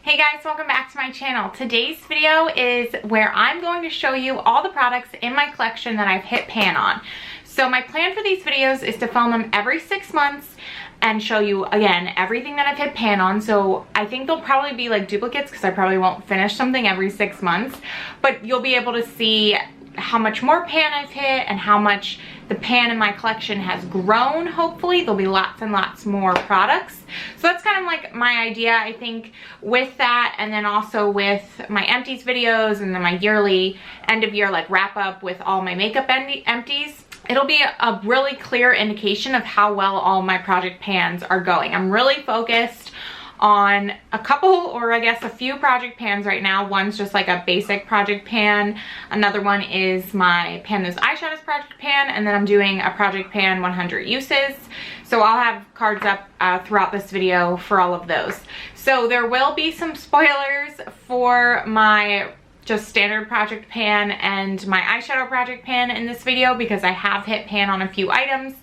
Hey guys, welcome back to my channel. Today's video is where I'm going to show you all the products in my collection that I've hit pan on. So my plan for these videos is to film them every 6 months and show you, again, everything that I've hit pan on. So I think they'll probably be like duplicates because I probably won't finish something every 6 months, but you'll be able to see how much more pan I've hit and how much the pan in my collection has grown. Hopefully there'll be lots and lots more products. So that's kind of like my idea, I think, with that, and then also with my empties videos and then my yearly end of year like wrap up with all my makeup empties. It'll be a really clear indication of how well all my project pans are going. I'm really focused on a couple, or I guess a few project pans right now. One's just like a basic project pan. Another one is my Pan Those Eyeshadows project pan, and then I'm doing a project pan 100 uses. So I'll have cards up throughout this video for all of those. So there will be some spoilers for my just standard project pan and my eyeshadow project pan in this video because I have hit pan on a few items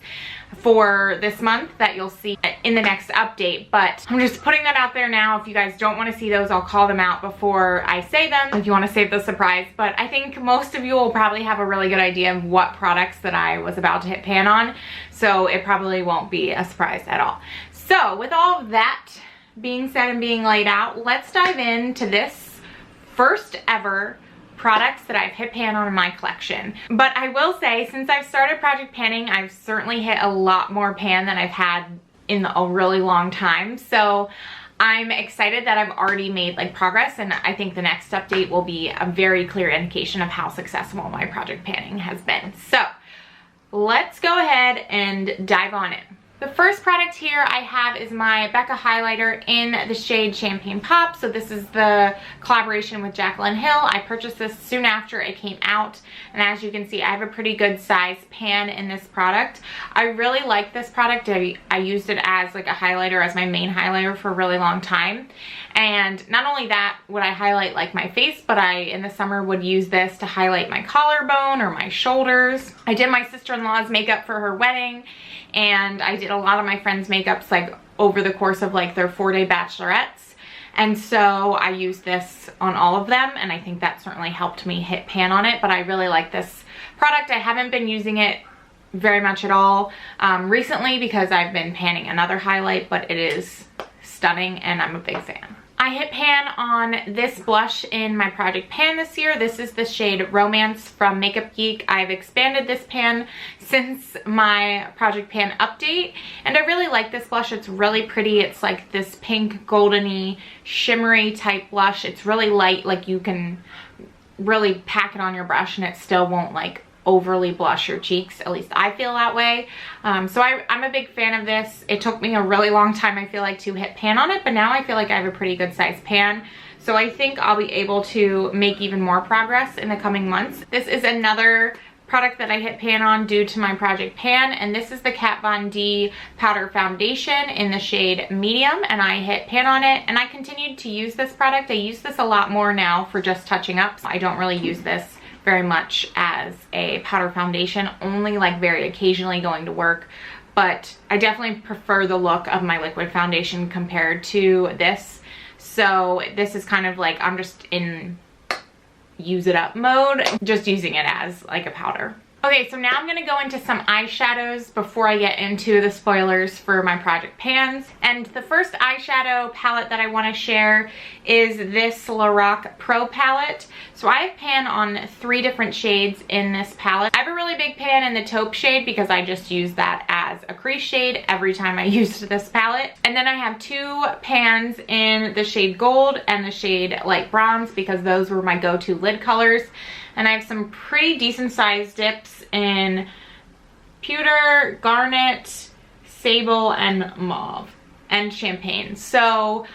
for this month that you'll see in the next update, but I'm just putting that out there now. If you guys don't want to see those, I'll call them out before I say them if you want to save the surprise. But I think most of you will probably have a really good idea of what products that I was about to hit pan on, so it probably won't be a surprise at all. So with all of that being said and being laid out, let's dive into this first ever products that I've hit pan on in my collection. But I will say, since I've started project panning, I've certainly hit a lot more pan than I've had in a really long time. So I'm excited that I've already made like progress, and I think the next update will be a very clear indication of how successful my project panning has been. So let's go ahead and dive on in. The first product here I have is my Becca highlighter in the shade Champagne Pop. So this is the collaboration with Jaclyn Hill. I purchased this soon after it came out, and as you can see, I have a pretty good size pan in this product. I really like this product. I used it as like a highlighter, as my main highlighter for a really long time. And not only that would I highlight like my face, but I in the summer would use this to highlight my collarbone or my shoulders. I did my sister-in-law's makeup for her wedding, and I did a lot of my friends' makeups like over the course of like their 4-day bachelorettes. And so I used this on all of them, and I think that certainly helped me hit pan on it. But I really like this product. I haven't been using it very much at all recently because I've been panning another highlight, but it is stunning and I'm a big fan. I hit pan on this blush in my project pan this year. This is the shade Romance from Makeup Geek. I've expanded this pan since my project pan update, and I really like this blush. It's really pretty. It's like this pink, goldeny, shimmery type blush. It's really light, like you can really pack it on your brush and it still won't like overly blush your cheeks. At least I feel that way. So I'm a big fan of this. It took me a really long time, I feel like, to hit pan on it, but now I feel like I have a pretty good size pan. So I think I'll be able to make even more progress in the coming months. This is another product that I hit pan on due to my project pan, and this is the Kat Von D powder foundation in the shade Medium, and I hit pan on it and I continued to use this product. I use this a lot more now for just touching up. I don't really use this very much as a powder foundation, only like very occasionally going to work, but I definitely prefer the look of my liquid foundation compared to this. So this is kind of like, I'm just in use it up mode, just using it as like a powder. Okay, so now I'm gonna go into some eyeshadows before I get into the spoilers for my project pans. And the first eyeshadow palette that I wanna share is this Lorac Pro palette. So I have pan on 3 different shades in this palette. I have a really big pan in the taupe shade because I just use that as a crease shade every time I used this palette. And then I have 2 pans in the shade Gold and the shade Light Bronze because those were my go-to lid colors. And I have some pretty decent sized dips in Pewter, Garnet, Sable, and Mauve, and Champagne. So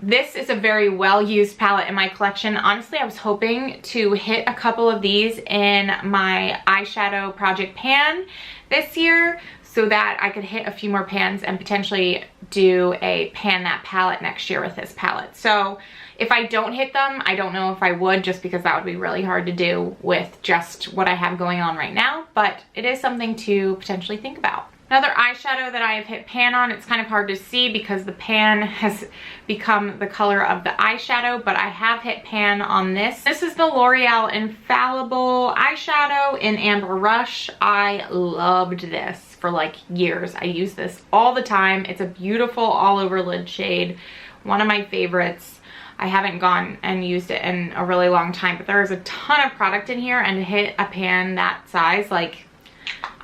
this is a very well used palette in my collection. Honestly, I was hoping to hit a couple of these in my eyeshadow project pan this year so that I could hit a few more pans and potentially do a pan that palette next year with this palette. So if I don't hit them, I don't know if I would, just because that would be really hard to do with just what I have going on right now, but it is something to potentially think about. Another eyeshadow that I have hit pan on, it's kind of hard to see because the pan has become the color of the eyeshadow, but I have hit pan on this. This is the L'Oreal Infallible eyeshadow in Amber Rush. I loved this for like years. I use this all the time. It's a beautiful all over lid shade, one of my favorites. I haven't gone and used it in a really long time, but there is a ton of product in here, and to hit a pan that size, like,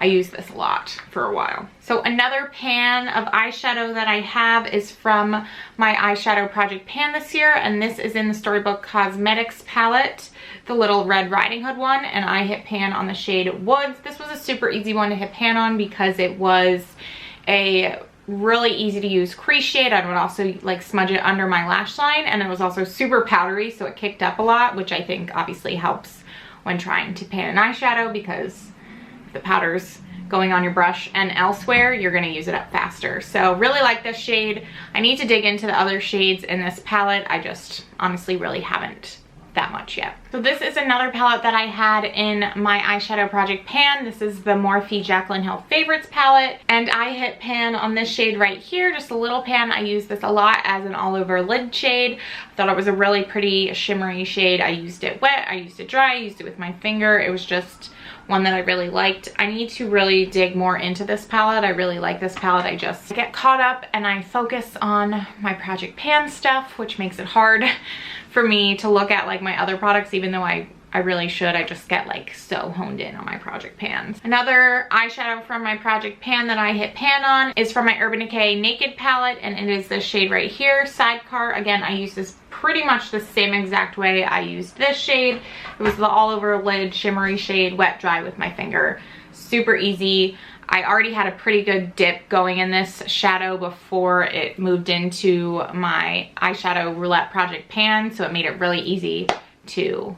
I used this a lot for a while. So another pan of eyeshadow that I have is from my eyeshadow project pan this year, and this is in the Storybook Cosmetics palette, the little Red Riding Hood one, and I hit pan on the shade Woods. This was a super easy one to hit pan on because it was a really easy to use crease shade. I would also like smudge it under my lash line, and it was also super powdery, so it kicked up a lot, which I think obviously helps when trying to pan an eyeshadow, because if the powder's going on your brush and elsewhere, you're going to use it up faster. So really like this shade. I need to dig into the other shades in this palette. I just honestly really haven't that much yet. So this is another palette that I had in my eyeshadow project pan. This is the Morphe Jaclyn Hill Favorites palette, and I hit pan on this shade right here, just a little pan. I use this a lot as an all over lid shade. I thought it was a really pretty shimmery shade. I used it wet, I used it dry, I used it with my finger. It was just one that I really liked. I need to really dig more into this palette. I really like this palette. I just get caught up and I focus on my project pan stuff, which makes it hard for me to look at like my other products, even though I really should. I just get like so honed in on my project pans. Another eyeshadow from my project pan that I hit pan on is from my Urban Decay Naked palette, and it is this shade right here, Sidecar. Again, I use this pretty much the same exact way I used this shade. It was the all over lid shimmery shade, wet dry with my finger. Super easy. I already had a pretty good dip going in this shadow before it moved into my eyeshadow roulette project pan, so it made it really easy to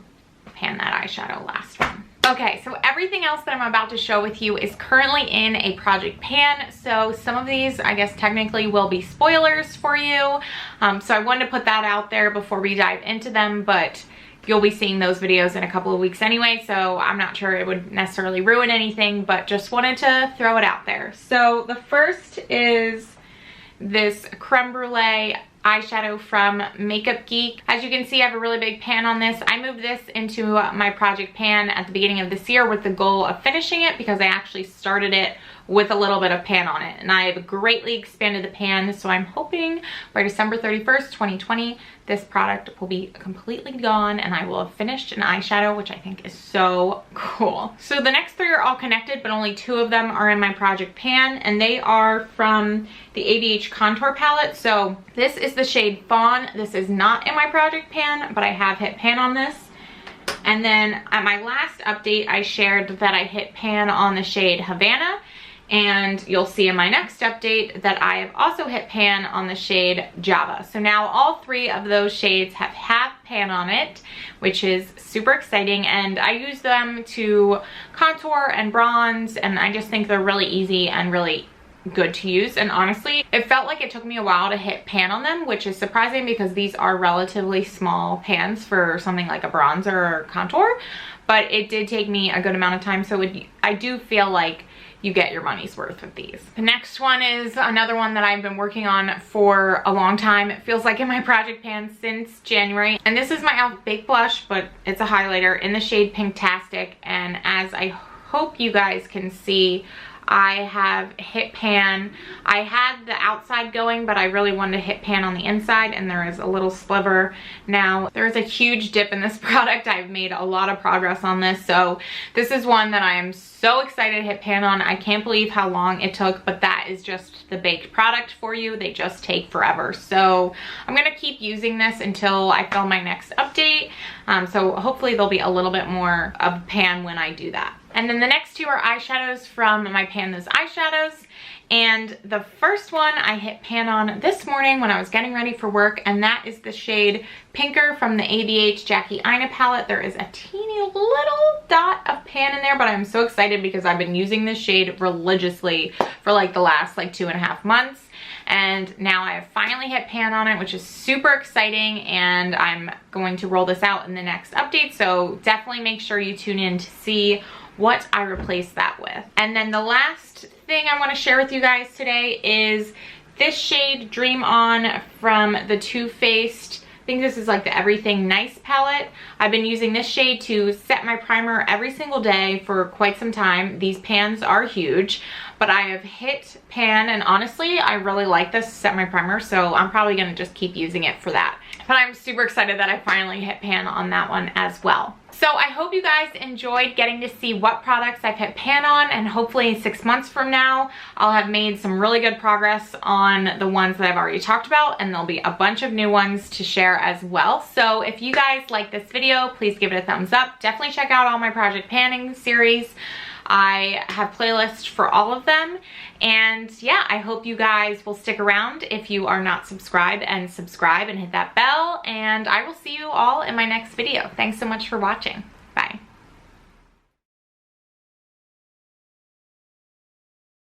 pan that eyeshadow last one. Okay, so everything else that I'm about to show with you is currently in a project pan, so some of these I guess technically will be spoilers for you, so I wanted to put that out there before we dive into them, but you'll be seeing those videos in a couple of weeks anyway, so I'm not sure it would necessarily ruin anything, but just wanted to throw it out there. So the first is this Creme Brulee eyeshadow from Makeup Geek. As you can see, I have a really big pan on this. I moved this into my project pan at the beginning of this year with the goal of finishing it, because I actually started it with a little bit of pan on it, and I have greatly expanded the pan, so I'm hoping by December 31st, 2020, this product will be completely gone and I will have finished an eyeshadow, which I think is so cool. So the next three are all connected, but only two of them are in my project pan, and they are from the ABH Contour palette. So this is the shade Fawn. This is not in my project pan, but I have hit pan on this. And then at my last update, I shared that I hit pan on the shade Havana, and you'll see in my next update that I have also hit pan on the shade Java. So now all three of those shades have pan on it, which is super exciting, and I use them to contour and bronze, and I just think they're really easy and really good to use. And honestly, it felt like it took me a while to hit pan on them, which is surprising because these are relatively small pans for something like a bronzer or contour, but it did take me a good amount of time, so I do feel like you get your money's worth with these. The next one is another one that I've been working on for a long time. It feels like in my project pan since January. And this is my e.l.f. Baked Blush, but it's a highlighter in the shade Pinktastic. And as I hope you guys can see, I have hit pan. I had the outside going, but I really wanted to hit pan on the inside, and there is a little sliver now. There's a huge dip in this product. I've made a lot of progress on this, so this is one that I am so excited to hit pan on. I can't believe how long it took, but that is just the baked product for you. They just take forever. So I'm gonna keep using this until I film my next update. So hopefully there'll be a little bit more of pan when I do that. And then the next two are eyeshadows from my Pan Those Eyeshadows. And the first one I hit pan on this morning when I was getting ready for work, and that is the shade Pinker from the ABH Jackie Aina palette. There is a teeny little dot of pan in there, but I'm so excited because I've been using this shade religiously for like the last like 2.5 months. And now I have finally hit pan on it, which is super exciting, and I'm going to roll this out in the next update, so definitely make sure you tune in to see what I replaced that with. And then the last thing I want to share with you guys today is this shade Dream On from the Too Faced. I think this is like the Everything Nice palette. I've been using this shade to set my primer every single day for quite some time. These pans are huge, but I have hit pan, and honestly, I really like this to set my primer, so I'm probably gonna just keep using it for that. But I'm super excited that I finally hit pan on that one as well. So I hope you guys enjoyed getting to see what products I've hit pan on, and hopefully 6 months from now, I'll have made some really good progress on the ones that I've already talked about, and there'll be a bunch of new ones to share as well. So if you guys like this video, please give it a thumbs up. Definitely check out all my Project Panning series. I have playlists for all of them. And yeah, I hope you guys will stick around if you are not subscribed, and subscribe and hit that bell. And I will see you all in my next video. Thanks so much for watching.